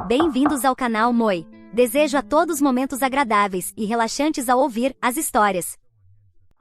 Bem-vindos ao canal Moi. Desejo a todos momentos agradáveis e relaxantes ao ouvir as histórias.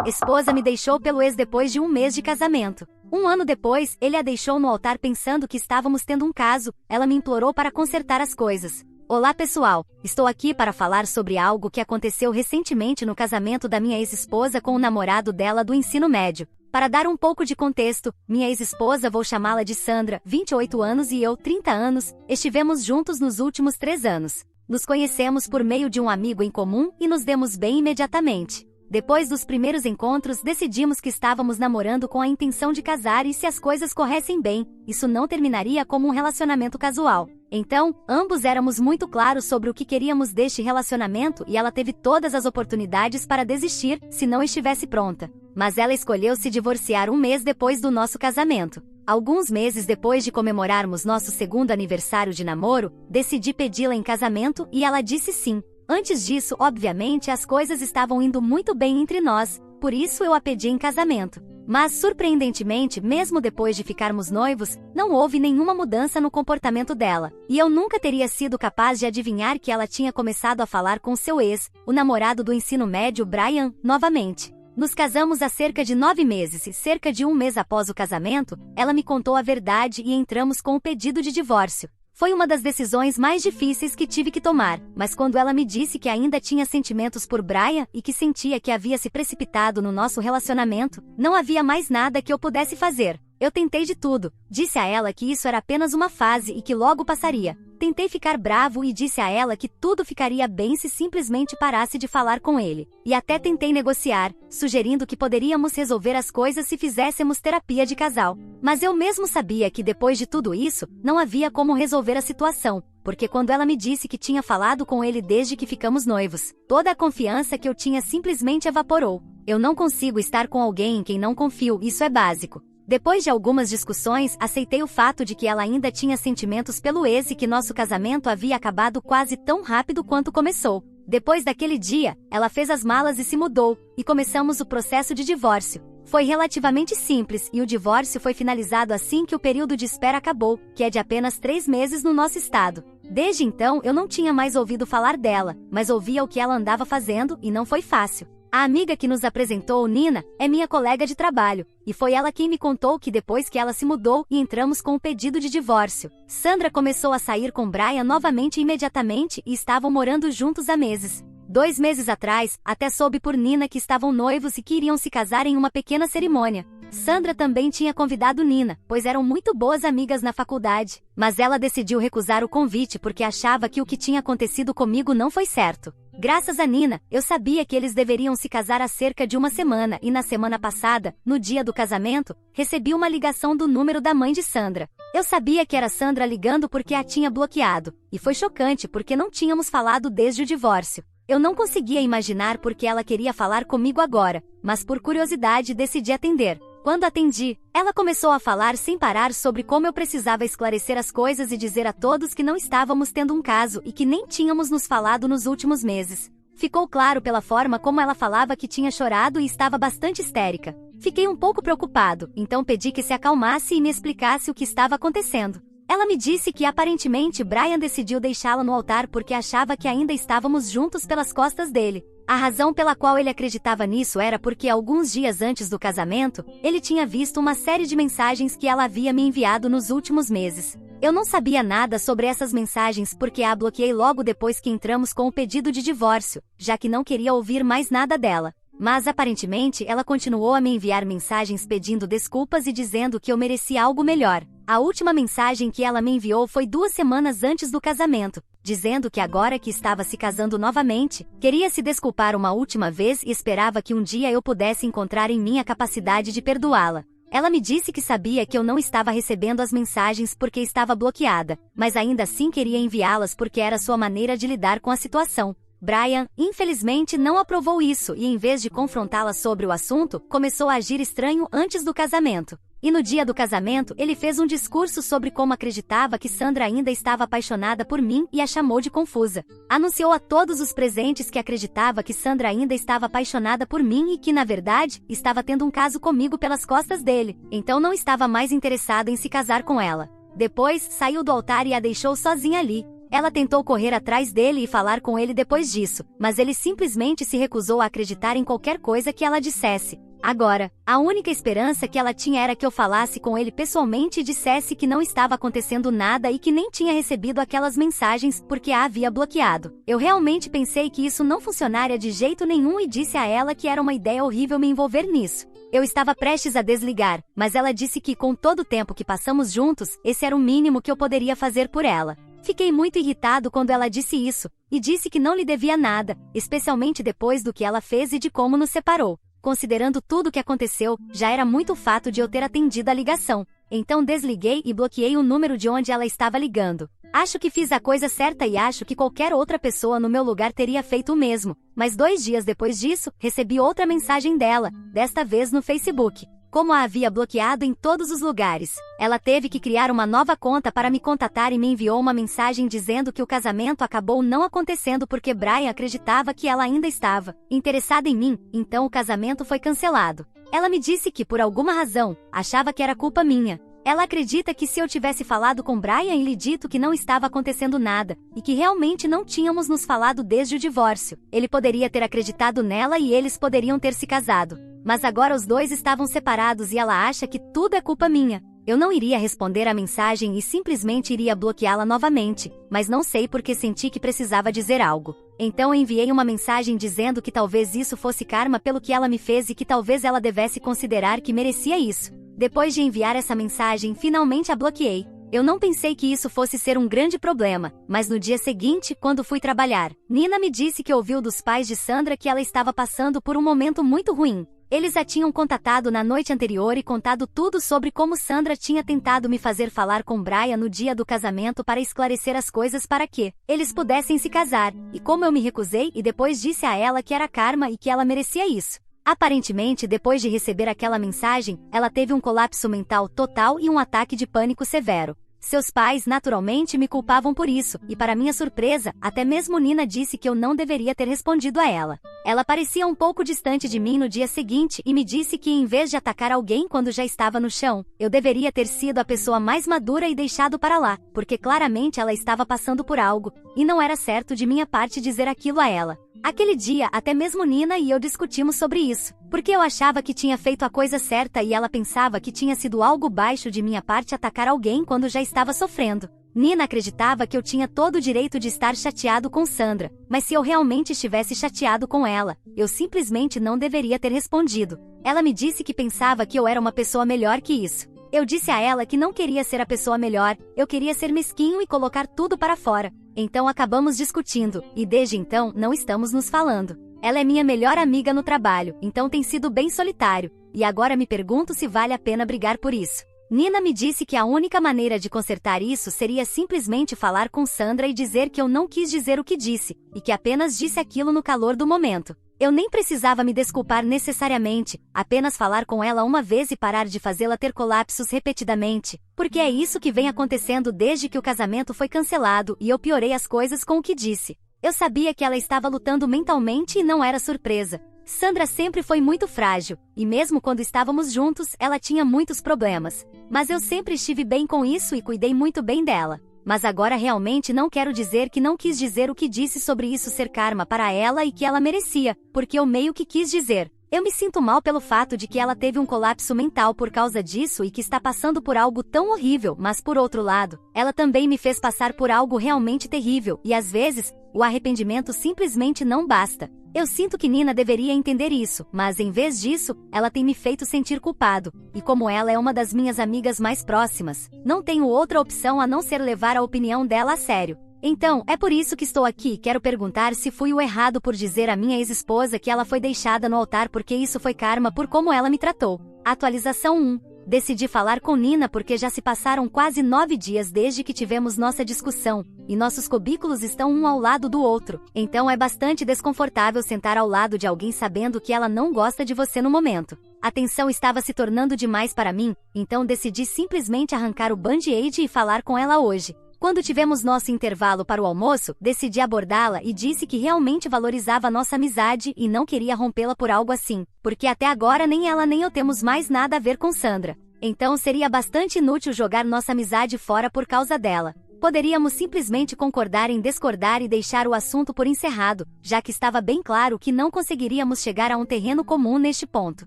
Esposa me deixou pelo ex depois de um mês de casamento. Um ano depois, ele a deixou no altar pensando que estávamos tendo um caso. Ela me implorou para consertar as coisas. Olá pessoal, estou aqui para falar sobre algo que aconteceu recentemente no casamento da minha ex-esposa com o namorado dela do ensino médio. Para dar um pouco de contexto, minha ex-esposa, vou chamá-la de Sandra, 28 anos e eu, 30 anos, estivemos juntos nos últimos 3 anos. Nos conhecemos por meio de um amigo em comum e nos demos bem imediatamente. Depois dos primeiros encontros, decidimos que estávamos namorando com a intenção de casar e se as coisas corressem bem, isso não terminaria como um relacionamento casual. Então, ambos éramos muito claros sobre o que queríamos deste relacionamento e ela teve todas as oportunidades para desistir, se não estivesse pronta. Mas ela escolheu se divorciar um mês depois do nosso casamento. Alguns meses depois de comemorarmos nosso segundo aniversário de namoro, decidi pedi-la em casamento e ela disse sim. Antes disso, obviamente, as coisas estavam indo muito bem entre nós, por isso eu a pedi em casamento. Mas, surpreendentemente, mesmo depois de ficarmos noivos, não houve nenhuma mudança no comportamento dela. E eu nunca teria sido capaz de adivinhar que ela tinha começado a falar com seu ex, o namorado do ensino médio Brian, novamente. Nos casamos há cerca de 9 meses e cerca de um mês após o casamento, ela me contou a verdade e entramos com o pedido de divórcio. Foi uma das decisões mais difíceis que tive que tomar, mas quando ela me disse que ainda tinha sentimentos por Brian e que sentia que havia se precipitado no nosso relacionamento, não havia mais nada que eu pudesse fazer. Eu tentei de tudo, disse a ela que isso era apenas uma fase e que logo passaria. Tentei ficar bravo e disse a ela que tudo ficaria bem se simplesmente parasse de falar com ele. E até tentei negociar, sugerindo que poderíamos resolver as coisas se fizéssemos terapia de casal. Mas eu mesmo sabia que depois de tudo isso, não havia como resolver a situação, porque quando ela me disse que tinha falado com ele desde que ficamos noivos, toda a confiança que eu tinha simplesmente evaporou. Eu não consigo estar com alguém em quem não confio, isso é básico. Depois de algumas discussões, aceitei o fato de que ela ainda tinha sentimentos pelo ex e que nosso casamento havia acabado quase tão rápido quanto começou. Depois daquele dia, ela fez as malas e se mudou, e começamos o processo de divórcio. Foi relativamente simples e o divórcio foi finalizado assim que o período de espera acabou, que é de apenas 3 meses no nosso estado. Desde então, eu não tinha mais ouvido falar dela, mas ouvia o que ela andava fazendo e não foi fácil. A amiga que nos apresentou, Nina, é minha colega de trabalho, e foi ela quem me contou que depois que ela se mudou e entramos com o pedido de divórcio, Sandra começou a sair com Brian novamente imediatamente e estavam morando juntos há meses. 2 meses atrás, até soube por Nina que estavam noivos e que iriam se casar em uma pequena cerimônia. Sandra também tinha convidado Nina, pois eram muito boas amigas na faculdade, mas ela decidiu recusar o convite porque achava que o que tinha acontecido comigo não foi certo. Graças a Nina, eu sabia que eles deveriam se casar há cerca de uma semana e na semana passada, no dia do casamento, recebi uma ligação do número da mãe de Sandra. Eu sabia que era Sandra ligando porque a tinha bloqueado, e foi chocante porque não tínhamos falado desde o divórcio. Eu não conseguia imaginar por que ela queria falar comigo agora, mas por curiosidade decidi atender. Quando atendi, ela começou a falar sem parar sobre como eu precisava esclarecer as coisas e dizer a todos que não estávamos tendo um caso e que nem tínhamos nos falado nos últimos meses. Ficou claro pela forma como ela falava que tinha chorado e estava bastante histérica. Fiquei um pouco preocupado, então pedi que se acalmasse e me explicasse o que estava acontecendo. Ela me disse que aparentemente Brian decidiu deixá-la no altar porque achava que ainda estávamos juntos pelas costas dele. A razão pela qual ele acreditava nisso era porque alguns dias antes do casamento, ele tinha visto uma série de mensagens que ela havia me enviado nos últimos meses. Eu não sabia nada sobre essas mensagens porque a bloqueei logo depois que entramos com o pedido de divórcio, já que não queria ouvir mais nada dela. Mas aparentemente ela continuou a me enviar mensagens pedindo desculpas e dizendo que eu merecia algo melhor. A última mensagem que ela me enviou foi 2 semanas antes do casamento, dizendo que agora que estava se casando novamente, queria se desculpar uma última vez e esperava que um dia eu pudesse encontrar em mim a capacidade de perdoá-la. Ela me disse que sabia que eu não estava recebendo as mensagens porque estava bloqueada, mas ainda assim queria enviá-las porque era sua maneira de lidar com a situação. Brian, infelizmente, não aprovou isso e em vez de confrontá-la sobre o assunto, começou a agir estranho antes do casamento. E no dia do casamento, ele fez um discurso sobre como acreditava que Sandra ainda estava apaixonada por mim e a chamou de confusa. Anunciou a todos os presentes que acreditava que Sandra ainda estava apaixonada por mim e que, na verdade, estava tendo um caso comigo pelas costas dele, então não estava mais interessado em se casar com ela. Depois, saiu do altar e a deixou sozinha ali. Ela tentou correr atrás dele e falar com ele depois disso, mas ele simplesmente se recusou a acreditar em qualquer coisa que ela dissesse. Agora, a única esperança que ela tinha era que eu falasse com ele pessoalmente e dissesse que não estava acontecendo nada e que nem tinha recebido aquelas mensagens porque a havia bloqueado. Eu realmente pensei que isso não funcionaria de jeito nenhum e disse a ela que era uma ideia horrível me envolver nisso. Eu estava prestes a desligar, mas ela disse que com todo o tempo que passamos juntos, esse era o mínimo que eu poderia fazer por ela. Fiquei muito irritado quando ela disse isso, e disse que não lhe devia nada, especialmente depois do que ela fez e de como nos separou. Considerando tudo o que aconteceu, já era muito o fato de eu ter atendido a ligação. Então desliguei e bloqueei o número de onde ela estava ligando. Acho que fiz a coisa certa e acho que qualquer outra pessoa no meu lugar teria feito o mesmo. Mas 2 dias depois disso, recebi outra mensagem dela, desta vez no Facebook. Como a havia bloqueado em todos os lugares, ela teve que criar uma nova conta para me contatar e me enviou uma mensagem dizendo que o casamento acabou não acontecendo porque Brian acreditava que ela ainda estava interessada em mim, então o casamento foi cancelado. Ela me disse que, por alguma razão, achava que era culpa minha. Ela acredita que se eu tivesse falado com Brian e lhe dito que não estava acontecendo nada, e que realmente não tínhamos nos falado desde o divórcio, ele poderia ter acreditado nela e eles poderiam ter se casado. Mas agora os dois estavam separados e ela acha que tudo é culpa minha. Eu não iria responder a mensagem e simplesmente iria bloqueá-la novamente, mas não sei porque senti que precisava dizer algo. Então enviei uma mensagem dizendo que talvez isso fosse karma pelo que ela me fez e que talvez ela devesse considerar que merecia isso. Depois de enviar essa mensagem, finalmente a bloqueei. Eu não pensei que isso fosse ser um grande problema, mas no dia seguinte, quando fui trabalhar, Nina me disse que ouviu dos pais de Sandra que ela estava passando por um momento muito ruim. Eles a tinham contatado na noite anterior e contado tudo sobre como Sandra tinha tentado me fazer falar com Brian no dia do casamento para esclarecer as coisas para que eles pudessem se casar, e como eu me recusei e depois disse a ela que era karma e que ela merecia isso. Aparentemente, depois de receber aquela mensagem, ela teve um colapso mental total e um ataque de pânico severo. Seus pais naturalmente me culpavam por isso, e para minha surpresa, até mesmo Nina disse que eu não deveria ter respondido a ela. Ela parecia um pouco distante de mim no dia seguinte e me disse que em vez de atacar alguém quando já estava no chão, eu deveria ter sido a pessoa mais madura e deixado para lá, porque claramente ela estava passando por algo, e não era certo de minha parte dizer aquilo a ela. Aquele dia, até mesmo Nina e eu discutimos sobre isso, porque eu achava que tinha feito a coisa certa e ela pensava que tinha sido algo baixo de minha parte atacar alguém quando já estava sofrendo. Nina acreditava que eu tinha todo o direito de estar chateado com Sandra, mas se eu realmente estivesse chateado com ela, eu simplesmente não deveria ter respondido. Ela me disse que pensava que eu era uma pessoa melhor que isso. Eu disse a ela que não queria ser a pessoa melhor, eu queria ser mesquinho e colocar tudo para fora. Então acabamos discutindo, e desde então não estamos nos falando. Ela é minha melhor amiga no trabalho, então tem sido bem solitário, e agora me pergunto se vale a pena brigar por isso. Nina me disse que a única maneira de consertar isso seria simplesmente falar com Sandra e dizer que eu não quis dizer o que disse, e que apenas disse aquilo no calor do momento. Eu nem precisava me desculpar necessariamente, apenas falar com ela uma vez e parar de fazê-la ter colapsos repetidamente, porque é isso que vem acontecendo desde que o casamento foi cancelado e eu piorei as coisas com o que disse. Eu sabia que ela estava lutando mentalmente e não era surpresa. Sandra sempre foi muito frágil, e mesmo quando estávamos juntos, ela tinha muitos problemas. Mas eu sempre estive bem com isso e cuidei muito bem dela. Mas agora realmente não quero dizer que não quis dizer o que disse sobre isso ser karma para ela e que ela merecia, porque eu meio que quis dizer. Eu me sinto mal pelo fato de que ela teve um colapso mental por causa disso e que está passando por algo tão horrível, mas por outro lado, ela também me fez passar por algo realmente terrível e às vezes, o arrependimento simplesmente não basta. Eu sinto que Nina deveria entender isso, mas em vez disso, ela tem me feito sentir culpado, e como ela é uma das minhas amigas mais próximas, não tenho outra opção a não ser levar a opinião dela a sério. Então, é por isso que estou aqui e quero perguntar se fui o errado por dizer à minha ex-esposa que ela foi deixada no altar porque isso foi karma por como ela me tratou. Atualização 1. Decidi falar com Nina porque já se passaram quase 9 dias desde que tivemos nossa discussão, e nossos cubículos estão um ao lado do outro, então é bastante desconfortável sentar ao lado de alguém sabendo que ela não gosta de você no momento. A tensão estava se tornando demais para mim, então decidi simplesmente arrancar o band-aid e falar com ela hoje. Quando tivemos nosso intervalo para o almoço, decidi abordá-la e disse que realmente valorizava nossa amizade e não queria rompê-la por algo assim, porque até agora nem ela nem eu temos mais nada a ver com Sandra. Então seria bastante inútil jogar nossa amizade fora por causa dela. Poderíamos simplesmente concordar em discordar e deixar o assunto por encerrado, já que estava bem claro que não conseguiríamos chegar a um terreno comum neste ponto.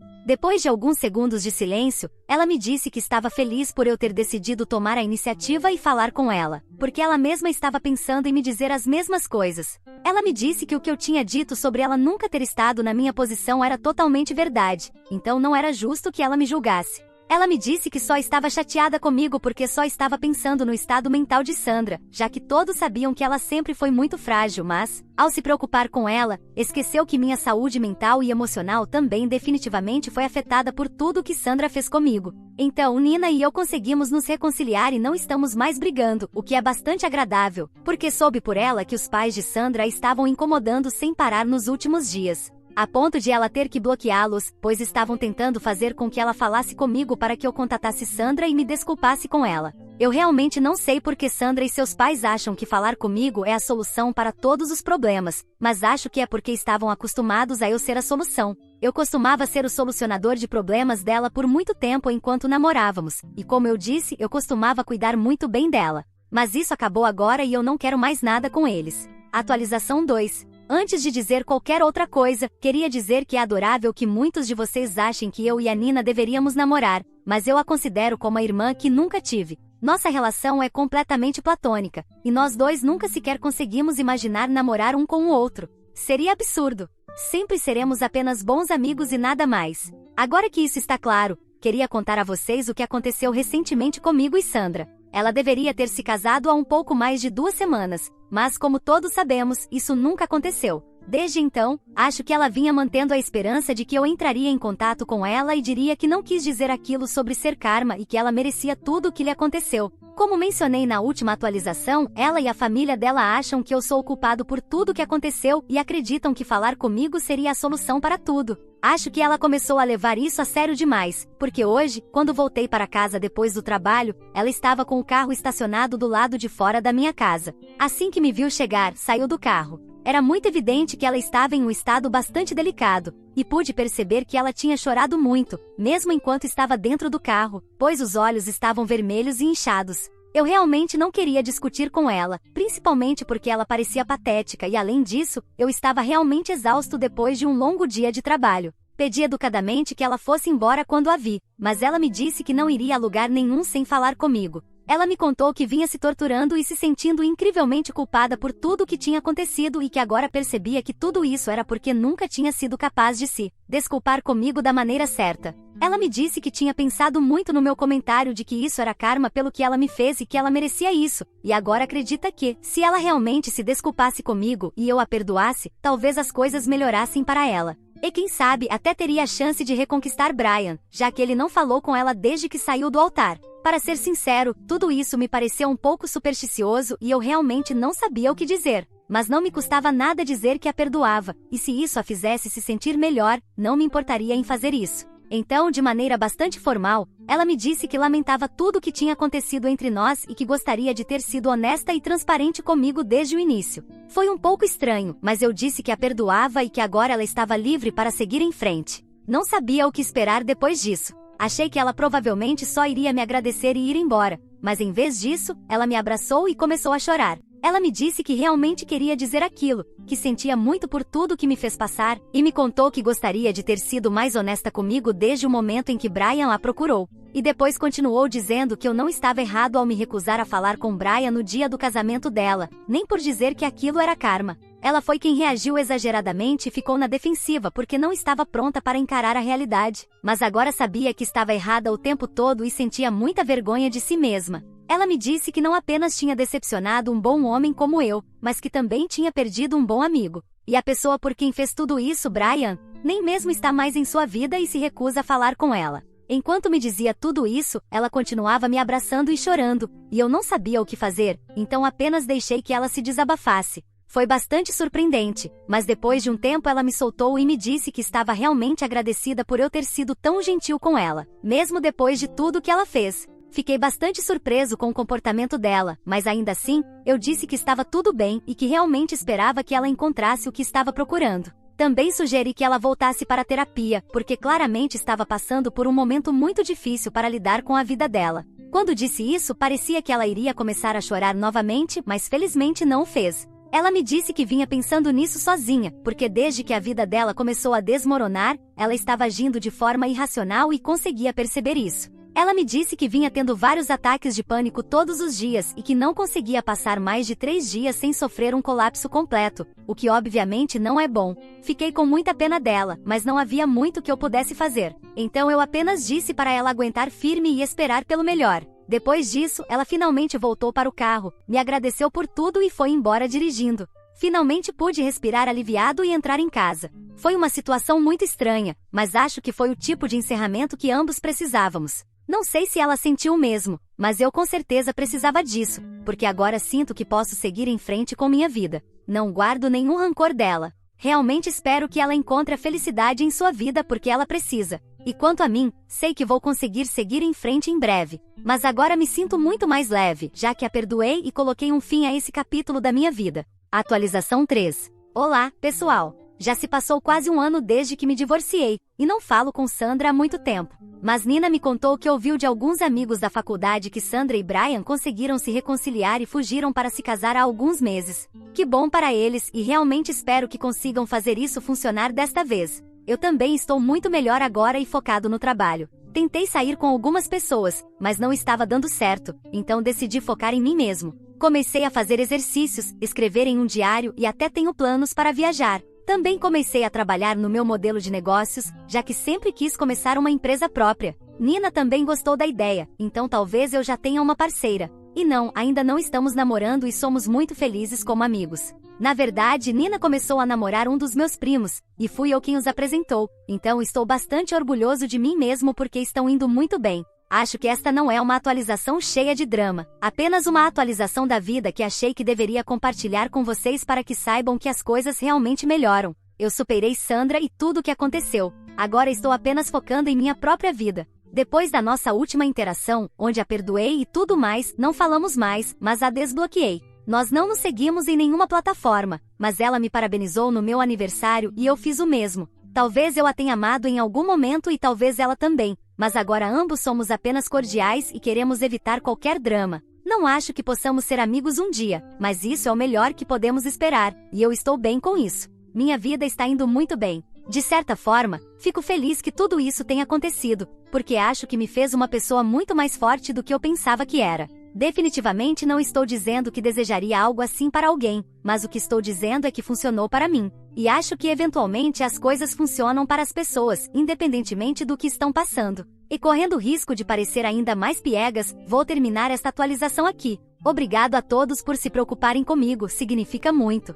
Depois de alguns segundos de silêncio, ela me disse que estava feliz por eu ter decidido tomar a iniciativa e falar com ela, porque ela mesma estava pensando em me dizer as mesmas coisas. Ela me disse que o que eu tinha dito sobre ela nunca ter estado na minha posição era totalmente verdade, então não era justo que ela me julgasse. Ela me disse que só estava chateada comigo porque só estava pensando no estado mental de Sandra, já que todos sabiam que ela sempre foi muito frágil, mas, ao se preocupar com ela, esqueceu que minha saúde mental e emocional também definitivamente foi afetada por tudo que Sandra fez comigo. Então, Nina e eu conseguimos nos reconciliar e não estamos mais brigando, o que é bastante agradável, porque soube por ela que os pais de Sandra a estavam incomodando sem parar nos últimos dias. A ponto de ela ter que bloqueá-los, pois estavam tentando fazer com que ela falasse comigo para que eu contatasse Sandra e me desculpasse com ela. Eu realmente não sei por que Sandra e seus pais acham que falar comigo é a solução para todos os problemas, mas acho que é porque estavam acostumados a eu ser a solução. Eu costumava ser o solucionador de problemas dela por muito tempo enquanto namorávamos, e como eu disse, eu costumava cuidar muito bem dela. Mas isso acabou agora e eu não quero mais nada com eles. Atualização 2. Antes de dizer qualquer outra coisa, queria dizer que é adorável que muitos de vocês achem que eu e a Nina deveríamos namorar, mas eu a considero como a irmã que nunca tive. Nossa relação é completamente platônica, e nós dois nunca sequer conseguimos imaginar namorar um com o outro. Seria absurdo. Sempre seremos apenas bons amigos e nada mais. Agora que isso está claro, queria contar a vocês o que aconteceu recentemente comigo e Sandra. Ela deveria ter se casado há um pouco mais de 2 semanas, mas como todos sabemos, isso nunca aconteceu. Desde então, acho que ela vinha mantendo a esperança de que eu entraria em contato com ela e diria que não quis dizer aquilo sobre ser karma e que ela merecia tudo o que lhe aconteceu. Como mencionei na última atualização, ela e a família dela acham que eu sou o culpado por tudo que aconteceu e acreditam que falar comigo seria a solução para tudo. Acho que ela começou a levar isso a sério demais, porque hoje, quando voltei para casa depois do trabalho, ela estava com o carro estacionado do lado de fora da minha casa. Assim que me viu chegar, saiu do carro. Era muito evidente que ela estava em um estado bastante delicado, e pude perceber que ela tinha chorado muito, mesmo enquanto estava dentro do carro, pois os olhos estavam vermelhos e inchados. Eu realmente não queria discutir com ela, principalmente porque ela parecia patética e, além disso, eu estava realmente exausto depois de um longo dia de trabalho. Pedi educadamente que ela fosse embora quando a vi, mas ela me disse que não iria a lugar nenhum sem falar comigo. Ela me contou que vinha se torturando e se sentindo incrivelmente culpada por tudo o que tinha acontecido e que agora percebia que tudo isso era porque nunca tinha sido capaz de se desculpar comigo da maneira certa. Ela me disse que tinha pensado muito no meu comentário de que isso era karma pelo que ela me fez e que ela merecia isso, e agora acredita que, se ela realmente se desculpasse comigo e eu a perdoasse, talvez as coisas melhorassem para ela. E quem sabe até teria a chance de reconquistar Brian, já que ele não falou com ela desde que saiu do altar. Para ser sincero, tudo isso me pareceu um pouco supersticioso e eu realmente não sabia o que dizer. Mas não me custava nada dizer que a perdoava, e se isso a fizesse se sentir melhor, não me importaria em fazer isso. Então, de maneira bastante formal, ela me disse que lamentava tudo o que tinha acontecido entre nós e que gostaria de ter sido honesta e transparente comigo desde o início. Foi um pouco estranho, mas eu disse que a perdoava e que agora ela estava livre para seguir em frente. Não sabia o que esperar depois disso. Achei que ela provavelmente só iria me agradecer e ir embora, mas em vez disso, ela me abraçou e começou a chorar. Ela me disse que realmente queria dizer aquilo, que sentia muito por tudo que me fez passar, e me contou que gostaria de ter sido mais honesta comigo desde o momento em que Brian a procurou. E depois continuou dizendo que eu não estava errado ao me recusar a falar com Brian no dia do casamento dela, nem por dizer que aquilo era karma. Ela foi quem reagiu exageradamente e ficou na defensiva porque não estava pronta para encarar a realidade, mas agora sabia que estava errada o tempo todo e sentia muita vergonha de si mesma. Ela me disse que não apenas tinha decepcionado um bom homem como eu, mas que também tinha perdido um bom amigo. E a pessoa por quem fez tudo isso, Brian, nem mesmo está mais em sua vida e se recusa a falar com ela. Enquanto me dizia tudo isso, ela continuava me abraçando e chorando, e eu não sabia o que fazer, então apenas deixei que ela se desabafasse. Foi bastante surpreendente, mas depois de um tempo ela me soltou e me disse que estava realmente agradecida por eu ter sido tão gentil com ela, mesmo depois de tudo que ela fez. Fiquei bastante surpreso com o comportamento dela, mas ainda assim, eu disse que estava tudo bem e que realmente esperava que ela encontrasse o que estava procurando. Também sugeri que ela voltasse para a terapia, porque claramente estava passando por um momento muito difícil para lidar com a vida dela. Quando disse isso, parecia que ela iria começar a chorar novamente, mas felizmente não o fez. Ela me disse que vinha pensando nisso sozinha, porque desde que a vida dela começou a desmoronar, ela estava agindo de forma irracional e conseguia perceber isso. Ela me disse que vinha tendo vários ataques de pânico todos os dias e que não conseguia passar mais de 3 dias sem sofrer um colapso completo, o que obviamente não é bom. Fiquei com muita pena dela, mas não havia muito que eu pudesse fazer. Então eu apenas disse para ela aguentar firme e esperar pelo melhor. Depois disso, ela finalmente voltou para o carro, me agradeceu por tudo e foi embora dirigindo. Finalmente pude respirar aliviado e entrar em casa. Foi uma situação muito estranha, mas acho que foi o tipo de encerramento que ambos precisávamos. Não sei se ela sentiu o mesmo, mas eu com certeza precisava disso, porque agora sinto que posso seguir em frente com minha vida. Não guardo nenhum rancor dela. Realmente espero que ela encontre a felicidade em sua vida porque ela precisa. E quanto a mim, sei que vou conseguir seguir em frente em breve. Mas agora me sinto muito mais leve, já que a perdoei e coloquei um fim a esse capítulo da minha vida. Atualização 3. Olá, pessoal! Já se passou quase um ano desde que me divorciei, e não falo com Sandra há muito tempo. Mas Nina me contou que ouviu de alguns amigos da faculdade que Sandra e Brian conseguiram se reconciliar e fugiram para se casar há alguns meses. Que bom para eles e realmente espero que consigam fazer isso funcionar desta vez. Eu também estou muito melhor agora e focado no trabalho. Tentei sair com algumas pessoas, mas não estava dando certo, então decidi focar em mim mesmo. Comecei a fazer exercícios, escrever em um diário e até tenho planos para viajar. Também comecei a trabalhar no meu modelo de negócios, já que sempre quis começar uma empresa própria. Nina também gostou da ideia, então talvez eu já tenha uma parceira. E não, ainda não estamos namorando e somos muito felizes como amigos. Na verdade, Nina começou a namorar um dos meus primos, e fui eu quem os apresentou, então estou bastante orgulhoso de mim mesmo porque estão indo muito bem. Acho que esta não é uma atualização cheia de drama, apenas uma atualização da vida que achei que deveria compartilhar com vocês para que saibam que as coisas realmente melhoram. Eu superei Sandra e tudo o que aconteceu. Agora estou apenas focando em minha própria vida. Depois da nossa última interação, onde a perdoei e tudo mais, não falamos mais, mas a desbloqueei. Nós não nos seguimos em nenhuma plataforma, mas ela me parabenizou no meu aniversário e eu fiz o mesmo. Talvez eu a tenha amado em algum momento e talvez ela também, mas agora ambos somos apenas cordiais e queremos evitar qualquer drama. Não acho que possamos ser amigos um dia, mas isso é o melhor que podemos esperar, e eu estou bem com isso. Minha vida está indo muito bem. De certa forma, fico feliz que tudo isso tenha acontecido, porque acho que me fez uma pessoa muito mais forte do que eu pensava que era. Definitivamente não estou dizendo que desejaria algo assim para alguém, mas o que estou dizendo é que funcionou para mim. E acho que eventualmente as coisas funcionam para as pessoas, independentemente do que estão passando. E correndo o risco de parecer ainda mais piegas, vou terminar esta atualização aqui. Obrigado a todos por se preocuparem comigo, significa muito.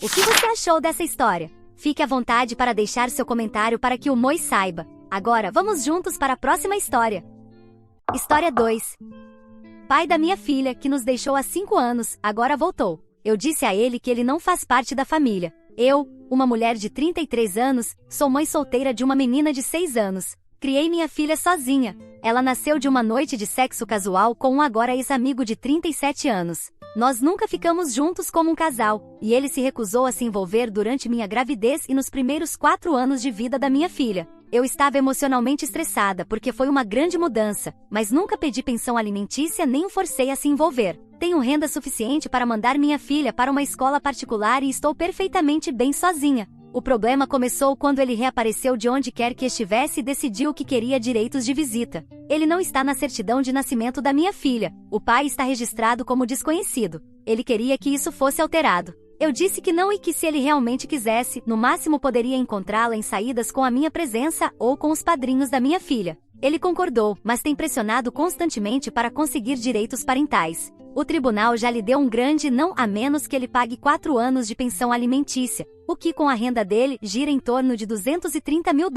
O que você achou dessa história? Fique à vontade para deixar seu comentário para que o Moi saiba. Agora vamos juntos para a próxima história. História 2. Pai da minha filha, que nos deixou há 5 anos, agora voltou. Eu disse a ele que ele não faz parte da família. Eu, uma mulher de 33 anos, sou mãe solteira de uma menina de 6 anos. Criei minha filha sozinha. Ela nasceu de uma noite de sexo casual com um agora ex-amigo de 37 anos. Nós nunca ficamos juntos como um casal, e ele se recusou a se envolver durante minha gravidez e nos primeiros 4 anos de vida da minha filha. Eu estava emocionalmente estressada porque foi uma grande mudança, mas nunca pedi pensão alimentícia nem o forcei a se envolver. Tenho renda suficiente para mandar minha filha para uma escola particular e estou perfeitamente bem sozinha. O problema começou quando ele reapareceu de onde quer que estivesse e decidiu que queria direitos de visita. Ele não está na certidão de nascimento da minha filha. O pai está registrado como desconhecido. Ele queria que isso fosse alterado. Eu disse que não e que se ele realmente quisesse, no máximo poderia encontrá-la em saídas com a minha presença ou com os padrinhos da minha filha. Ele concordou, mas tem pressionado constantemente para conseguir direitos parentais. O tribunal já lhe deu um grande não a menos que ele pague 4 anos de pensão alimentícia, o que com a renda dele gira em torno de $230 mil.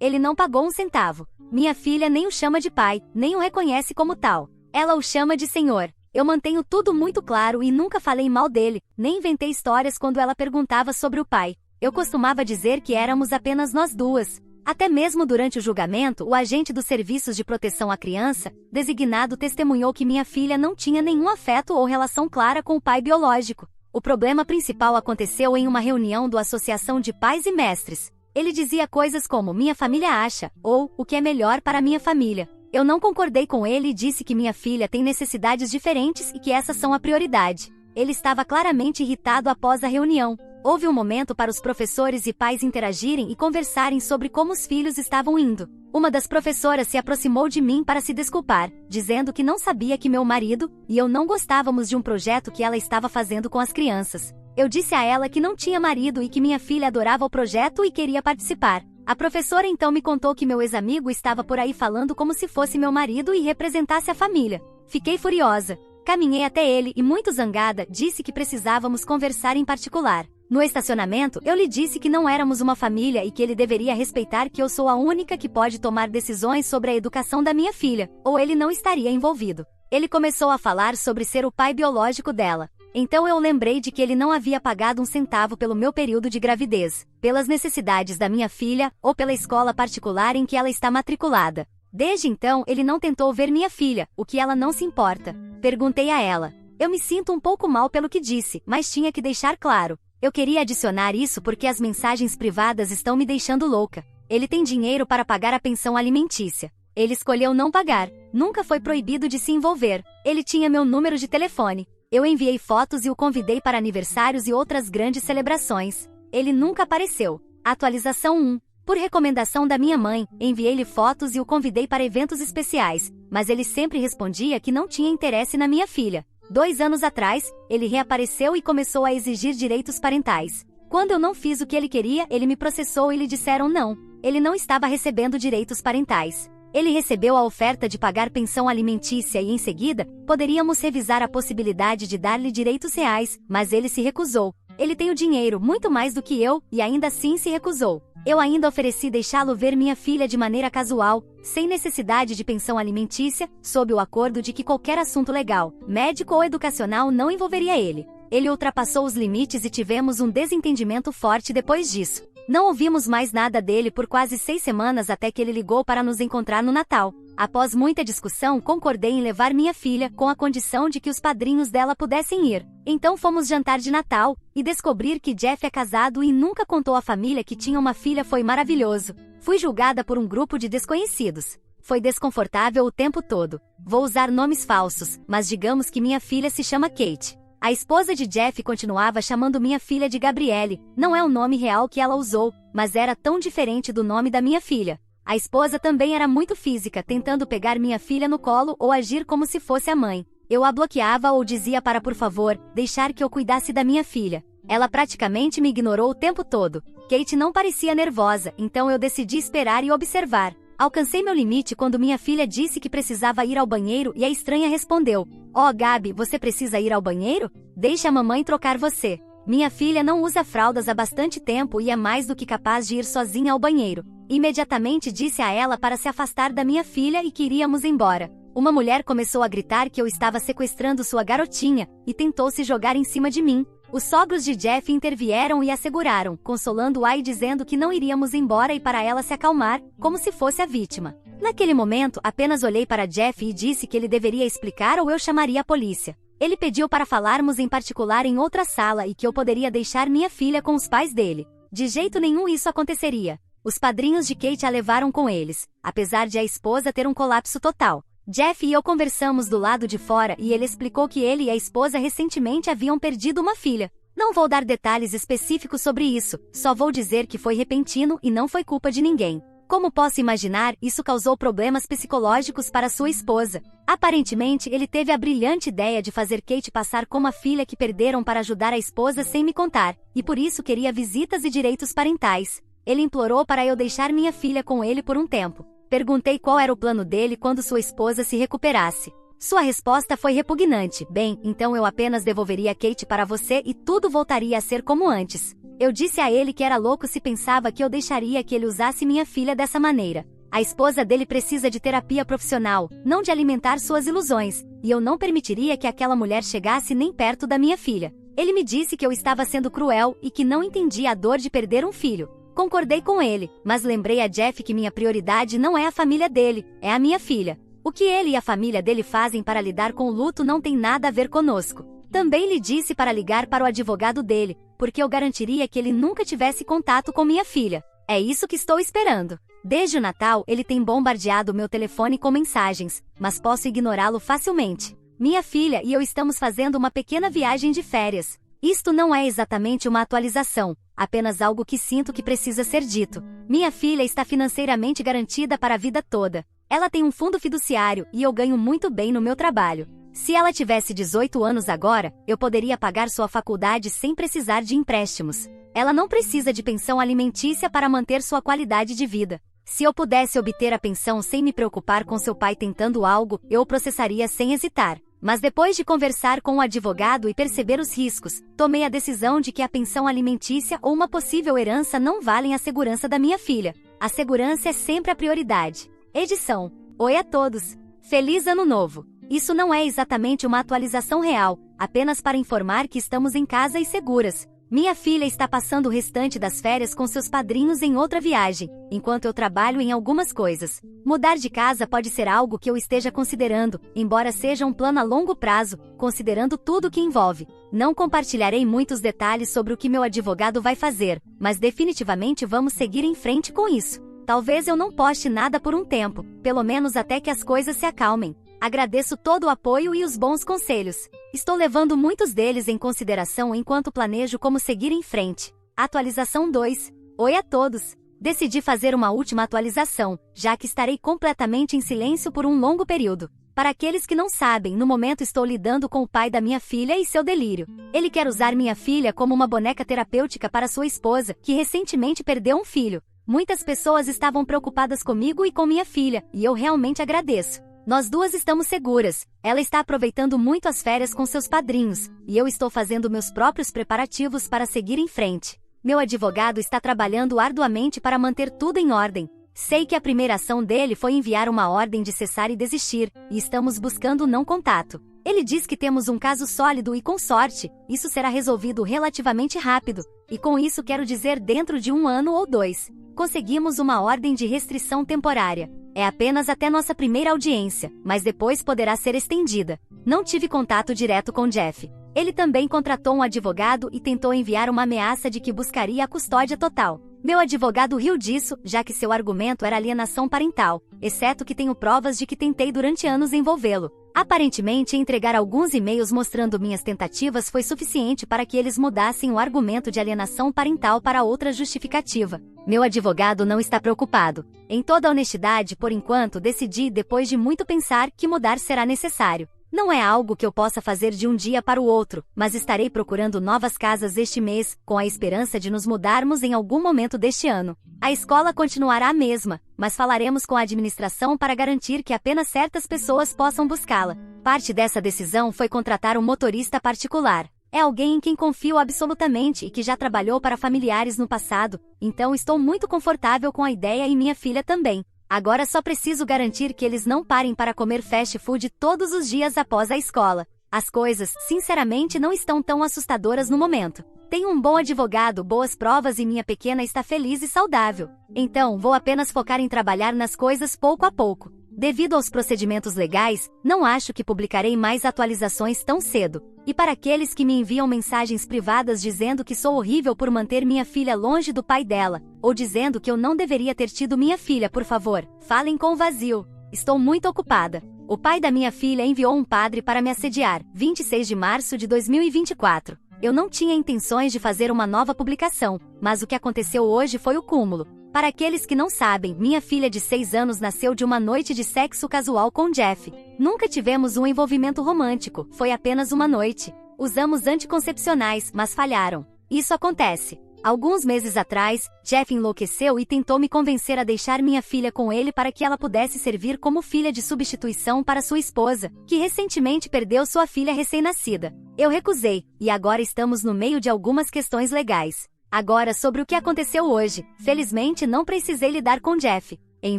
Ele não pagou um centavo. Minha filha nem o chama de pai, nem o reconhece como tal. Ela o chama de senhor. Eu mantenho tudo muito claro e nunca falei mal dele, nem inventei histórias quando ela perguntava sobre o pai. Eu costumava dizer que éramos apenas nós duas. Até mesmo durante o julgamento, o agente dos Serviços de Proteção à Criança, designado, testemunhou que minha filha não tinha nenhum afeto ou relação clara com o pai biológico. O problema principal aconteceu em uma reunião da Associação de Pais e Mestres. Ele dizia coisas como minha família acha, ou o que é melhor para minha família. Eu não concordei com ele e disse que minha filha tem necessidades diferentes e que essas são a prioridade. Ele estava claramente irritado após a reunião. Houve um momento para os professores e pais interagirem e conversarem sobre como os filhos estavam indo. Uma das professoras se aproximou de mim para se desculpar, dizendo que não sabia que meu marido e eu não gostávamos de um projeto que ela estava fazendo com as crianças. Eu disse a ela que não tinha marido e que minha filha adorava o projeto e queria participar. A professora então me contou que meu ex-amigo estava por aí falando como se fosse meu marido e representasse a família. Fiquei furiosa. Caminhei até ele e, muito zangada, disse que precisávamos conversar em particular. No estacionamento, eu lhe disse que não éramos uma família e que ele deveria respeitar que eu sou a única que pode tomar decisões sobre a educação da minha filha, ou ele não estaria envolvido. Ele começou a falar sobre ser o pai biológico dela. Então eu lembrei de que ele não havia pagado um centavo pelo meu período de gravidez, pelas necessidades da minha filha ou pela escola particular em que ela está matriculada. Desde então, ele não tentou ver minha filha, o que ela não se importa. Perguntei a ela. Eu me sinto um pouco mal pelo que disse, mas tinha que deixar claro. Eu queria adicionar isso porque as mensagens privadas estão me deixando louca. Ele tem dinheiro para pagar a pensão alimentícia. Ele escolheu não pagar. Nunca foi proibido de se envolver. Ele tinha meu número de telefone. Eu enviei fotos e o convidei para aniversários e outras grandes celebrações. Ele nunca apareceu. Atualização 1. Por recomendação da minha mãe, enviei-lhe fotos e o convidei para eventos especiais, mas ele sempre respondia que não tinha interesse na minha filha. 2 anos atrás, ele reapareceu e começou a exigir direitos parentais. Quando eu não fiz o que ele queria, ele me processou e lhe disseram não. Ele não estava recebendo direitos parentais. Ele recebeu a oferta de pagar pensão alimentícia e, em seguida, poderíamos revisar a possibilidade de dar-lhe direitos reais, mas ele se recusou. Ele tem o dinheiro muito mais do que eu, e ainda assim se recusou. Eu ainda ofereci deixá-lo ver minha filha de maneira casual, sem necessidade de pensão alimentícia, sob o acordo de que qualquer assunto legal, médico ou educacional não envolveria ele. Ele ultrapassou os limites e tivemos um desentendimento forte depois disso. Não ouvimos mais nada dele por quase 6 semanas até que ele ligou para nos encontrar no Natal. Após muita discussão, concordei em levar minha filha, com a condição de que os padrinhos dela pudessem ir. Então fomos jantar de Natal, e descobrir que Jeff é casado e nunca contou à família que tinha uma filha foi maravilhoso. Fui julgada por um grupo de desconhecidos. Foi desconfortável o tempo todo. Vou usar nomes falsos, mas digamos que minha filha se chama Kate. A esposa de Jeff continuava chamando minha filha de Gabriele. Não é o nome real que ela usou, mas era tão diferente do nome da minha filha. A esposa também era muito física, tentando pegar minha filha no colo ou agir como se fosse a mãe. Eu a bloqueava ou dizia para, por favor, deixar que eu cuidasse da minha filha. Ela praticamente me ignorou o tempo todo. Kate não parecia nervosa, então eu decidi esperar e observar. Alcancei meu limite quando minha filha disse que precisava ir ao banheiro e a estranha respondeu: "Oh, Gabi, você precisa ir ao banheiro? Deixe a mamãe trocar você." Minha filha não usa fraldas há bastante tempo e é mais do que capaz de ir sozinha ao banheiro. Imediatamente disse a ela para se afastar da minha filha e que iríamos embora. Uma mulher começou a gritar que eu estava sequestrando sua garotinha e tentou se jogar em cima de mim. Os sogros de Jeff intervieram e a seguraram, consolando-a e dizendo que não iríamos embora e para ela se acalmar, como se fosse a vítima. Naquele momento, apenas olhei para Jeff e disse que ele deveria explicar ou eu chamaria a polícia. Ele pediu para falarmos em particular em outra sala e que eu poderia deixar minha filha com os pais dele. De jeito nenhum isso aconteceria. Os padrinhos de Kate a levaram com eles, apesar de a esposa ter um colapso total. Jeff e eu conversamos do lado de fora e ele explicou que ele e a esposa recentemente haviam perdido uma filha. Não vou dar detalhes específicos sobre isso, só vou dizer que foi repentino e não foi culpa de ninguém. Como posso imaginar, isso causou problemas psicológicos para sua esposa. Aparentemente, ele teve a brilhante ideia de fazer Kate passar como a filha que perderam para ajudar a esposa sem me contar, e por isso queria visitas e direitos parentais. Ele implorou para eu deixar minha filha com ele por um tempo. Perguntei qual era o plano dele quando sua esposa se recuperasse. Sua resposta foi repugnante: "Bem, então eu apenas devolveria Kate para você e tudo voltaria a ser como antes." Eu disse a ele que era louco se pensava que eu deixaria que ele usasse minha filha dessa maneira. A esposa dele precisa de terapia profissional, não de alimentar suas ilusões, e eu não permitiria que aquela mulher chegasse nem perto da minha filha. Ele me disse que eu estava sendo cruel e que não entendia a dor de perder um filho. Concordei com ele, mas lembrei a Jeff que minha prioridade não é a família dele, é a minha filha. O que ele e a família dele fazem para lidar com o luto não tem nada a ver conosco. Também lhe disse para ligar para o advogado dele, porque eu garantiria que ele nunca tivesse contato com minha filha. É isso que estou esperando. Desde o Natal, ele tem bombardeado meu telefone com mensagens, mas posso ignorá-lo facilmente. Minha filha e eu estamos fazendo uma pequena viagem de férias. Isto não é exatamente uma atualização, apenas algo que sinto que precisa ser dito. Minha filha está financeiramente garantida para a vida toda. Ela tem um fundo fiduciário e eu ganho muito bem no meu trabalho. Se ela tivesse 18 anos agora, eu poderia pagar sua faculdade sem precisar de empréstimos. Ela não precisa de pensão alimentícia para manter sua qualidade de vida. Se eu pudesse obter a pensão sem me preocupar com seu pai tentando algo, eu o processaria sem hesitar. Mas depois de conversar com o advogado e perceber os riscos, tomei a decisão de que a pensão alimentícia ou uma possível herança não valem a segurança da minha filha. A segurança é sempre a prioridade. Edição. Oi a todos. Feliz Ano Novo. Isso não é exatamente uma atualização real, apenas para informar que estamos em casa e seguras. Minha filha está passando o restante das férias com seus padrinhos em outra viagem, enquanto eu trabalho em algumas coisas. Mudar de casa pode ser algo que eu esteja considerando, embora seja um plano a longo prazo, considerando tudo o que envolve. Não compartilharei muitos detalhes sobre o que meu advogado vai fazer, mas definitivamente vamos seguir em frente com isso. Talvez eu não poste nada por um tempo, pelo menos até que as coisas se acalmem. Agradeço todo o apoio e os bons conselhos. Estou levando muitos deles em consideração enquanto planejo como seguir em frente. Atualização 2. Oi a todos. Decidi fazer uma última atualização, já que estarei completamente em silêncio por um longo período. Para aqueles que não sabem, no momento estou lidando com o pai da minha filha e seu delírio. Ele quer usar minha filha como uma boneca terapêutica para sua esposa, que recentemente perdeu um filho. Muitas pessoas estavam preocupadas comigo e com minha filha, e eu realmente agradeço. Nós duas estamos seguras, ela está aproveitando muito as férias com seus padrinhos, e eu estou fazendo meus próprios preparativos para seguir em frente. Meu advogado está trabalhando arduamente para manter tudo em ordem. Sei que a primeira ação dele foi enviar uma ordem de cessar e desistir, e estamos buscando não contato. Ele diz que temos um caso sólido e com sorte, isso será resolvido relativamente rápido, e com isso quero dizer dentro de 1 ano ou 2. Conseguimos uma ordem de restrição temporária. É apenas até nossa primeira audiência, mas depois poderá ser estendida. Não tive contato direto com Jeff. Ele também contratou um advogado e tentou enviar uma ameaça de que buscaria a custódia total. Meu advogado riu disso, já que seu argumento era alienação parental, exceto que tenho provas de que tentei durante anos envolvê-lo. Aparentemente, entregar alguns e-mails mostrando minhas tentativas foi suficiente para que eles mudassem o argumento de alienação parental para outra justificativa. Meu advogado não está preocupado. Em toda honestidade, por enquanto, decidi, depois de muito pensar, que mudar será necessário. Não é algo que eu possa fazer de um dia para o outro, mas estarei procurando novas casas este mês, com a esperança de nos mudarmos em algum momento deste ano. A escola continuará a mesma, mas falaremos com a administração para garantir que apenas certas pessoas possam buscá-la. Parte dessa decisão foi contratar um motorista particular. É alguém em quem confio absolutamente e que já trabalhou para familiares no passado, então estou muito confortável com a ideia e minha filha também. Agora só preciso garantir que eles não parem para comer fast food todos os dias após a escola. As coisas, sinceramente, não estão tão assustadoras no momento. Tenho um bom advogado, boas provas e minha pequena está feliz e saudável. Então, vou apenas focar em trabalhar nas coisas pouco a pouco. Devido aos procedimentos legais, não acho que publicarei mais atualizações tão cedo. E para aqueles que me enviam mensagens privadas dizendo que sou horrível por manter minha filha longe do pai dela, ou dizendo que eu não deveria ter tido minha filha, por favor, falem com o vazio. Estou muito ocupada. O pai da minha filha enviou um padre para me assediar, 26 de março de 2024. Eu não tinha intenções de fazer uma nova publicação, mas o que aconteceu hoje foi o cúmulo. Para aqueles que não sabem, minha filha de 6 anos nasceu de uma noite de sexo casual com Jeff. Nunca tivemos um envolvimento romântico, foi apenas uma noite. Usamos anticoncepcionais, mas falharam. Isso acontece. Alguns meses atrás, Jeff enlouqueceu e tentou me convencer a deixar minha filha com ele para que ela pudesse servir como filha de substituição para sua esposa, que recentemente perdeu sua filha recém-nascida. Eu recusei, e agora estamos no meio de algumas questões legais. Agora sobre o que aconteceu hoje, felizmente não precisei lidar com Jeff. Em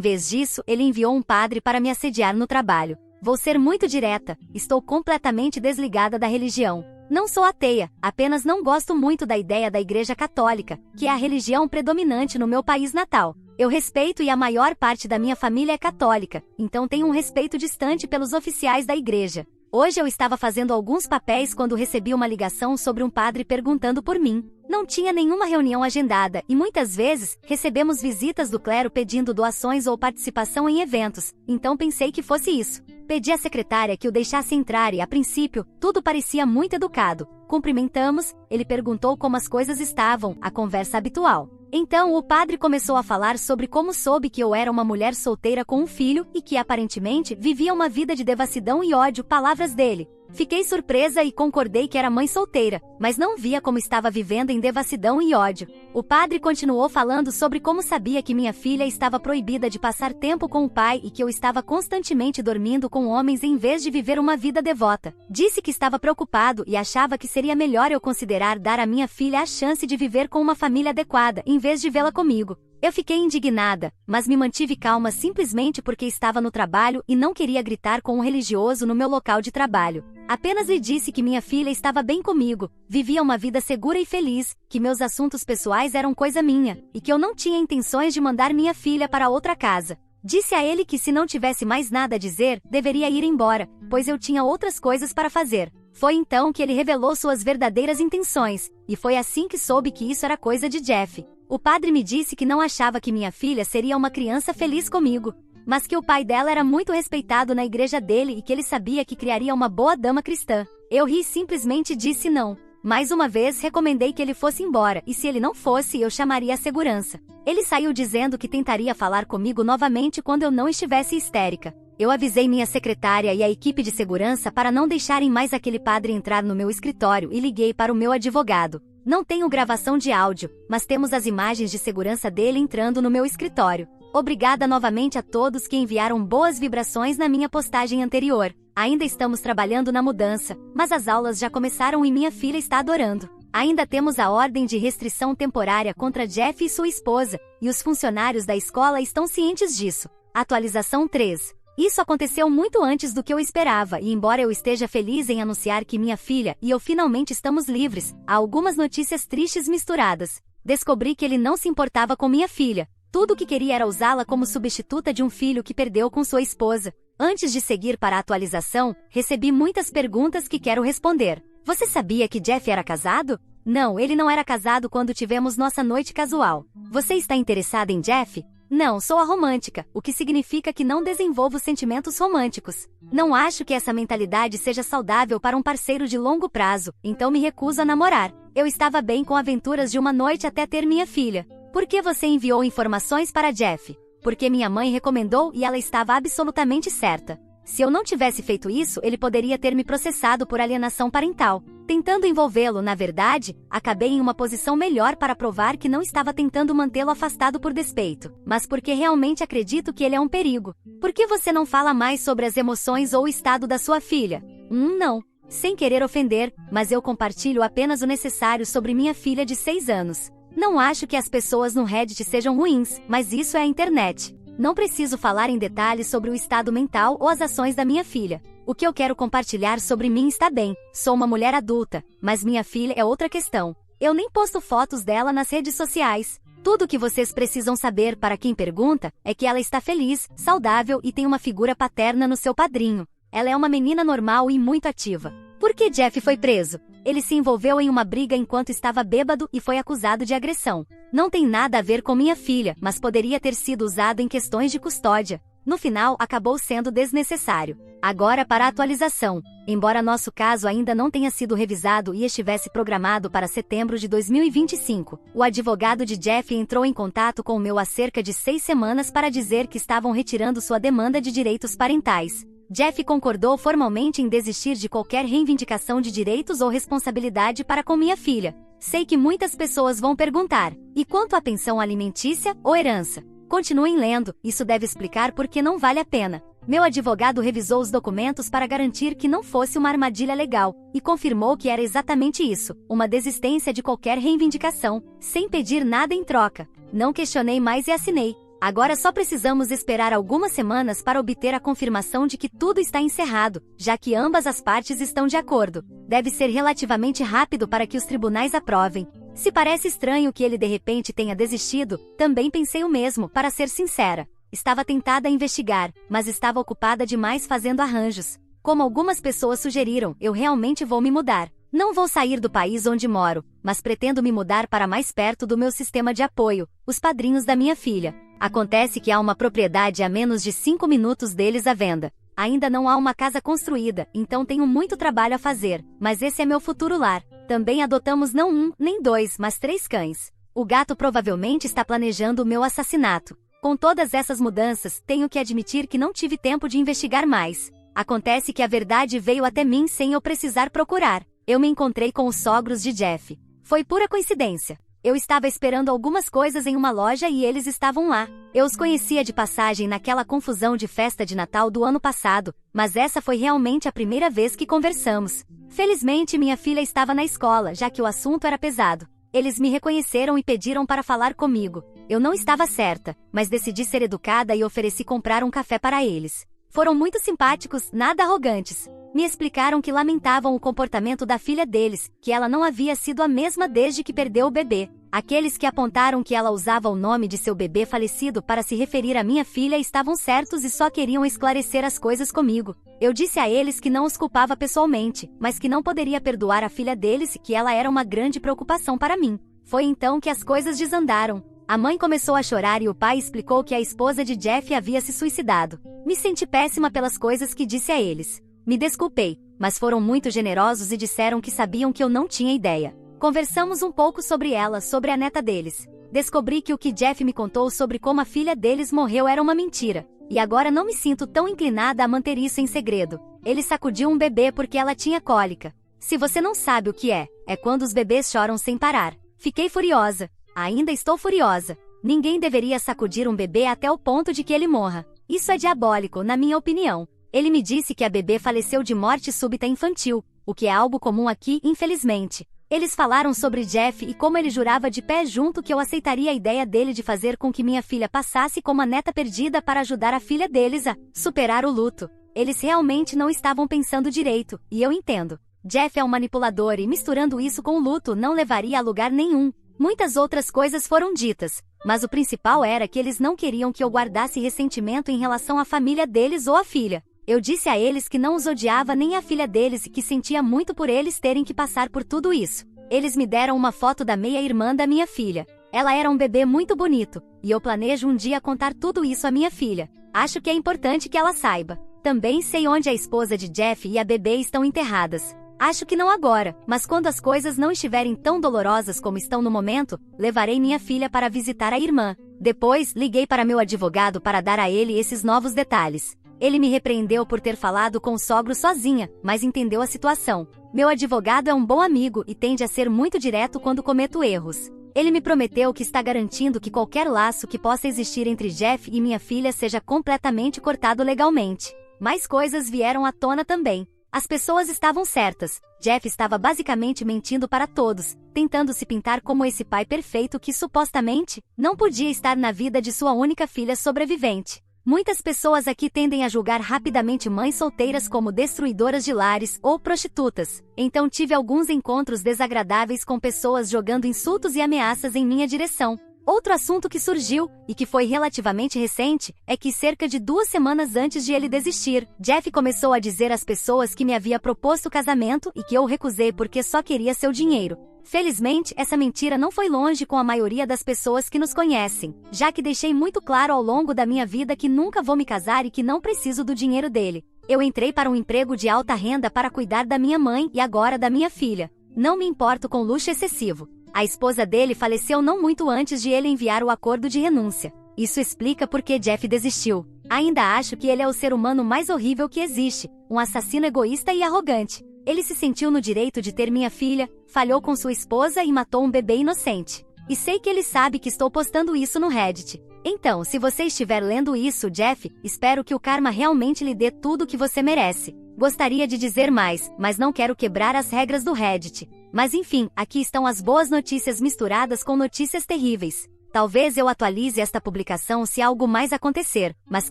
vez disso, ele enviou um padre para me assediar no trabalho. Vou ser muito direta, estou completamente desligada da religião. Não sou ateia, apenas não gosto muito da ideia da Igreja Católica, que é a religião predominante no meu país natal. Eu respeito e a maior parte da minha família é católica, então tenho um respeito distante pelos oficiais da igreja. Hoje eu estava fazendo alguns papéis quando recebi uma ligação sobre um padre perguntando por mim. Não tinha nenhuma reunião agendada e muitas vezes recebemos visitas do clero pedindo doações ou participação em eventos, então pensei que fosse isso. Pedi à secretária que o deixasse entrar e, a princípio, tudo parecia muito educado. Cumprimentamos, ele perguntou como as coisas estavam, a conversa habitual. Então o padre começou a falar sobre como soube que eu era uma mulher solteira com um filho e que aparentemente vivia uma vida de devassidão e ódio, palavras dele. Fiquei surpresa e concordei que era mãe solteira, mas não via como estava vivendo em devassidão e ódio. O padre continuou falando sobre como sabia que minha filha estava proibida de passar tempo com o pai e que eu estava constantemente dormindo com homens em vez de viver uma vida devota. Disse que estava preocupado e achava que seria melhor eu considerar dar à minha filha a chance de viver com uma família adequada em vez de vê-la comigo. Eu fiquei indignada, mas me mantive calma simplesmente porque estava no trabalho e não queria gritar com um religioso no meu local de trabalho. Apenas lhe disse que minha filha estava bem comigo, vivia uma vida segura e feliz, que meus assuntos pessoais eram coisa minha, e que eu não tinha intenções de mandar minha filha para outra casa. Disse a ele que se não tivesse mais nada a dizer, deveria ir embora, pois eu tinha outras coisas para fazer. Foi então que ele revelou suas verdadeiras intenções, e foi assim que soube que isso era coisa de Jeff. O padre me disse que não achava que minha filha seria uma criança feliz comigo, mas que o pai dela era muito respeitado na igreja dele e que ele sabia que criaria uma boa dama cristã. Eu ri e simplesmente disse não. Mais uma vez recomendei que ele fosse embora, e se ele não fosse, eu chamaria a segurança. Ele saiu dizendo que tentaria falar comigo novamente quando eu não estivesse histérica. Eu avisei minha secretária e a equipe de segurança para não deixarem mais aquele padre entrar no meu escritório e liguei para o meu advogado. Não tenho gravação de áudio, mas temos as imagens de segurança dele entrando no meu escritório. Obrigada novamente a todos que enviaram boas vibrações na minha postagem anterior. Ainda estamos trabalhando na mudança, mas as aulas já começaram e minha filha está adorando. Ainda temos a ordem de restrição temporária contra Jeff e sua esposa, e os funcionários da escola estão cientes disso. Atualização 3. Isso aconteceu muito antes do que eu esperava e embora eu esteja feliz em anunciar que minha filha e eu finalmente estamos livres, há algumas notícias tristes misturadas. Descobri que ele não se importava com minha filha. Tudo o que queria era usá-la como substituta de um filho que perdeu com sua esposa. Antes de seguir para a atualização, recebi muitas perguntas que quero responder. Você sabia que Jeff era casado? Não, ele não era casado quando tivemos nossa noite casual. Você está interessada em Jeff? Não, sou a romântica, o que significa que não desenvolvo sentimentos românticos. Não acho que essa mentalidade seja saudável para um parceiro de longo prazo, então me recuso a namorar. Eu estava bem com aventuras de uma noite até ter minha filha. Por que você enviou informações para Jeff? Porque minha mãe recomendou e ela estava absolutamente certa. Se eu não tivesse feito isso, ele poderia ter me processado por alienação parental. Tentando envolvê-lo, na verdade, acabei em uma posição melhor para provar que não estava tentando mantê-lo afastado por despeito, mas porque realmente acredito que ele é um perigo. Por que você não fala mais sobre as emoções ou o estado da sua filha? Não. Sem querer ofender, mas eu compartilho apenas o necessário sobre minha filha de 6 anos. Não acho que as pessoas no Reddit sejam ruins, mas isso é a internet. Não preciso falar em detalhes sobre o estado mental ou as ações da minha filha. O que eu quero compartilhar sobre mim está bem. Sou uma mulher adulta, mas minha filha é outra questão. Eu nem posto fotos dela nas redes sociais. Tudo o que vocês precisam saber para quem pergunta é que ela está feliz, saudável e tem uma figura paterna no seu padrinho. Ela é uma menina normal e muito ativa. Por que Jeff foi preso? Ele se envolveu em uma briga enquanto estava bêbado e foi acusado de agressão. Não tem nada a ver com minha filha, mas poderia ter sido usado em questões de custódia. No final, acabou sendo desnecessário. Agora para a atualização. Embora nosso caso ainda não tenha sido revisado e estivesse programado para setembro de 2025, o advogado de Jeff entrou em contato com o meu há cerca de 6 semanas para dizer que estavam retirando sua demanda de direitos parentais. Jeff concordou formalmente em desistir de qualquer reivindicação de direitos ou responsabilidade para com minha filha. Sei que muitas pessoas vão perguntar, e quanto à pensão alimentícia ou herança? Continuem lendo, isso deve explicar por que não vale a pena. Meu advogado revisou os documentos para garantir que não fosse uma armadilha legal, e confirmou que era exatamente isso, uma desistência de qualquer reivindicação, sem pedir nada em troca. Não questionei mais e assinei. Agora só precisamos esperar algumas semanas para obter a confirmação de que tudo está encerrado, já que ambas as partes estão de acordo. Deve ser relativamente rápido para que os tribunais aprovem. Se parece estranho que ele de repente tenha desistido, também pensei o mesmo, para ser sincera. Estava tentada a investigar, mas estava ocupada demais fazendo arranjos. Como algumas pessoas sugeriram, eu realmente vou me mudar. Não vou sair do país onde moro, mas pretendo me mudar para mais perto do meu sistema de apoio, os padrinhos da minha filha. Acontece que há uma propriedade a menos de 5 minutos deles à venda. Ainda não há uma casa construída, então tenho muito trabalho a fazer, mas esse é meu futuro lar. Também adotamos não um, nem dois, mas 3 cães. O gato provavelmente está planejando o meu assassinato. Com todas essas mudanças, tenho que admitir que não tive tempo de investigar mais. Acontece que a verdade veio até mim sem eu precisar procurar. Eu me encontrei com os sogros de Jeff. Foi pura coincidência. Eu estava esperando algumas coisas em uma loja e eles estavam lá. Eu os conhecia de passagem naquela confusão de festa de Natal do ano passado, mas essa foi realmente a primeira vez que conversamos. Felizmente minha filha estava na escola, já que o assunto era pesado. Eles me reconheceram e pediram para falar comigo. Eu não estava certa, mas decidi ser educada e ofereci comprar um café para eles. Foram muito simpáticos, nada arrogantes. Me explicaram que lamentavam o comportamento da filha deles, que ela não havia sido a mesma desde que perdeu o bebê. Aqueles que apontaram que ela usava o nome de seu bebê falecido para se referir à minha filha estavam certos e só queriam esclarecer as coisas comigo. Eu disse a eles que não os culpava pessoalmente, mas que não poderia perdoar a filha deles e que ela era uma grande preocupação para mim. Foi então que as coisas desandaram. A mãe começou a chorar e o pai explicou que a esposa de Jeff havia se suicidado. Me senti péssima pelas coisas que disse a eles. Me desculpei, mas foram muito generosos e disseram que sabiam que eu não tinha ideia. Conversamos um pouco sobre ela, sobre a neta deles. Descobri que o que Jeff me contou sobre como a filha deles morreu era uma mentira. E agora não me sinto tão inclinada a manter isso em segredo. Ele sacudiu um bebê porque ela tinha cólica. Se você não sabe o que é quando os bebês choram sem parar. Fiquei furiosa. Ainda estou furiosa. Ninguém deveria sacudir um bebê até o ponto de que ele morra. Isso é diabólico, na minha opinião. Ele me disse que a bebê faleceu de morte súbita infantil, o que é algo comum aqui, infelizmente. Eles falaram sobre Jeff e como ele jurava de pé junto que eu aceitaria a ideia dele de fazer com que minha filha passasse como a neta perdida para ajudar a filha deles a superar o luto. Eles realmente não estavam pensando direito, e eu entendo. Jeff é um manipulador e misturando isso com o luto não levaria a lugar nenhum. Muitas outras coisas foram ditas, mas o principal era que eles não queriam que eu guardasse ressentimento em relação à família deles ou à filha. Eu disse a eles que não os odiava nem a filha deles e que sentia muito por eles terem que passar por tudo isso. Eles me deram uma foto da meia-irmã da minha filha. Ela era um bebê muito bonito, e eu planejo um dia contar tudo isso à minha filha. Acho que é importante que ela saiba. Também sei onde a esposa de Jeff e a bebê estão enterradas. Acho que não agora, mas quando as coisas não estiverem tão dolorosas como estão no momento, levarei minha filha para visitar a irmã. Depois, liguei para meu advogado para dar a ele esses novos detalhes. Ele me repreendeu por ter falado com o sogro sozinha, mas entendeu a situação. Meu advogado é um bom amigo e tende a ser muito direto quando cometo erros. Ele me prometeu que está garantindo que qualquer laço que possa existir entre Jeff e minha filha seja completamente cortado legalmente. Mais coisas vieram à tona também. As pessoas estavam certas. Jeff estava basicamente mentindo para todos, tentando se pintar como esse pai perfeito que supostamente não podia estar na vida de sua única filha sobrevivente. Muitas pessoas aqui tendem a julgar rapidamente mães solteiras como destruidoras de lares ou prostitutas. Então tive alguns encontros desagradáveis com pessoas jogando insultos e ameaças em minha direção. Outro assunto que surgiu, e que foi relativamente recente, é que cerca de 2 semanas antes de ele desistir, Jeff começou a dizer às pessoas que me havia proposto casamento e que eu recusei porque só queria seu dinheiro. Felizmente, essa mentira não foi longe com a maioria das pessoas que nos conhecem, já que deixei muito claro ao longo da minha vida que nunca vou me casar e que não preciso do dinheiro dele. Eu entrei para um emprego de alta renda para cuidar da minha mãe e agora da minha filha. Não me importo com luxo excessivo. A esposa dele faleceu não muito antes de ele enviar o acordo de renúncia. Isso explica por que Jeff desistiu. Ainda acho que ele é o ser humano mais horrível que existe, um assassino egoísta e arrogante. Ele se sentiu no direito de ter minha filha, falhou com sua esposa e matou um bebê inocente. E sei que ele sabe que estou postando isso no Reddit. Então, se você estiver lendo isso, Jeff, espero que o karma realmente lhe dê tudo o que você merece. Gostaria de dizer mais, mas não quero quebrar as regras do Reddit. Mas enfim, aqui estão as boas notícias misturadas com notícias terríveis. Talvez eu atualize esta publicação se algo mais acontecer, mas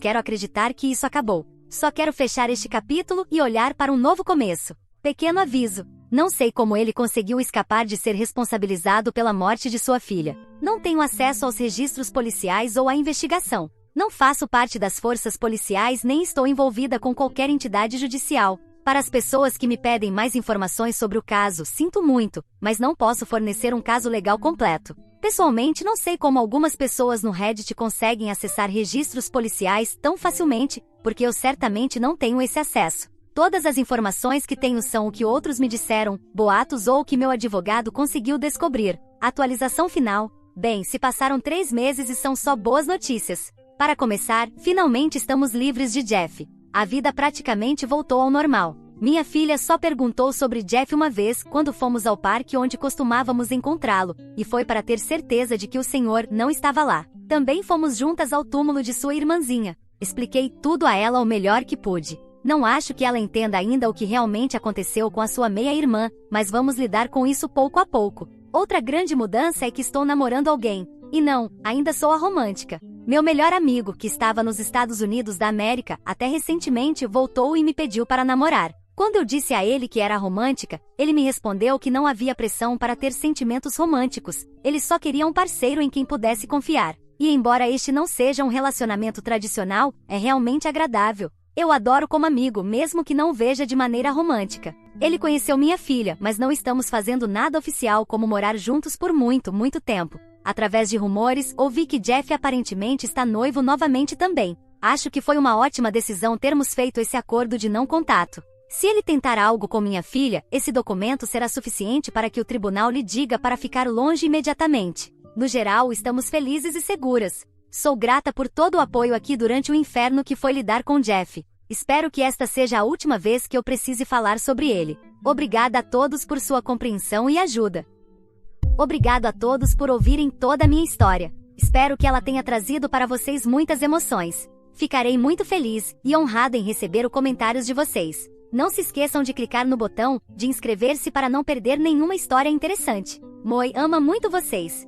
quero acreditar que isso acabou. Só quero fechar este capítulo e olhar para um novo começo. Pequeno aviso. Não sei como ele conseguiu escapar de ser responsabilizado pela morte de sua filha. Não tenho acesso aos registros policiais ou à investigação. Não faço parte das forças policiais nem estou envolvida com qualquer entidade judicial. Para as pessoas que me pedem mais informações sobre o caso, sinto muito, mas não posso fornecer um caso legal completo. Pessoalmente, não sei como algumas pessoas no Reddit conseguem acessar registros policiais tão facilmente, porque eu certamente não tenho esse acesso. Todas as informações que tenho são o que outros me disseram, boatos ou o que meu advogado conseguiu descobrir. Atualização final. Bem, se passaram 3 meses e são só boas notícias. Para começar, finalmente estamos livres de Jeff. A vida praticamente voltou ao normal. Minha filha só perguntou sobre Jeff uma vez quando fomos ao parque onde costumávamos encontrá-lo, e foi para ter certeza de que o senhor não estava lá. Também fomos juntas ao túmulo de sua irmãzinha. Expliquei tudo a ela o melhor que pude. Não acho que ela entenda ainda o que realmente aconteceu com a sua meia-irmã, mas vamos lidar com isso pouco a pouco. Outra grande mudança é que estou namorando alguém. E não, ainda sou a romântica. Meu melhor amigo, que estava nos Estados Unidos da América, até recentemente voltou e me pediu para namorar. Quando eu disse a ele que era romântica, ele me respondeu que não havia pressão para ter sentimentos românticos, ele só queria um parceiro em quem pudesse confiar. E embora este não seja um relacionamento tradicional, é realmente agradável. Eu adoro como amigo, mesmo que não o veja de maneira romântica. Ele conheceu minha filha, mas não estamos fazendo nada oficial como morar juntos por muito tempo. Através de rumores, ouvi que Jeff aparentemente está noivo novamente também. Acho que foi uma ótima decisão termos feito esse acordo de não contato. Se ele tentar algo com minha filha, esse documento será suficiente para que o tribunal lhe diga para ficar longe imediatamente. No geral, estamos felizes e seguras. Sou grata por todo o apoio aqui durante o inferno que foi lidar com Jeff. Espero que esta seja a última vez que eu precise falar sobre ele. Obrigada a todos por sua compreensão e ajuda. Obrigado a todos por ouvirem toda a minha história. Espero que ela tenha trazido para vocês muitas emoções. Ficarei muito feliz e honrada em receber os comentários de vocês. Não se esqueçam de clicar no botão de inscrever-se para não perder nenhuma história interessante. Moi ama muito vocês.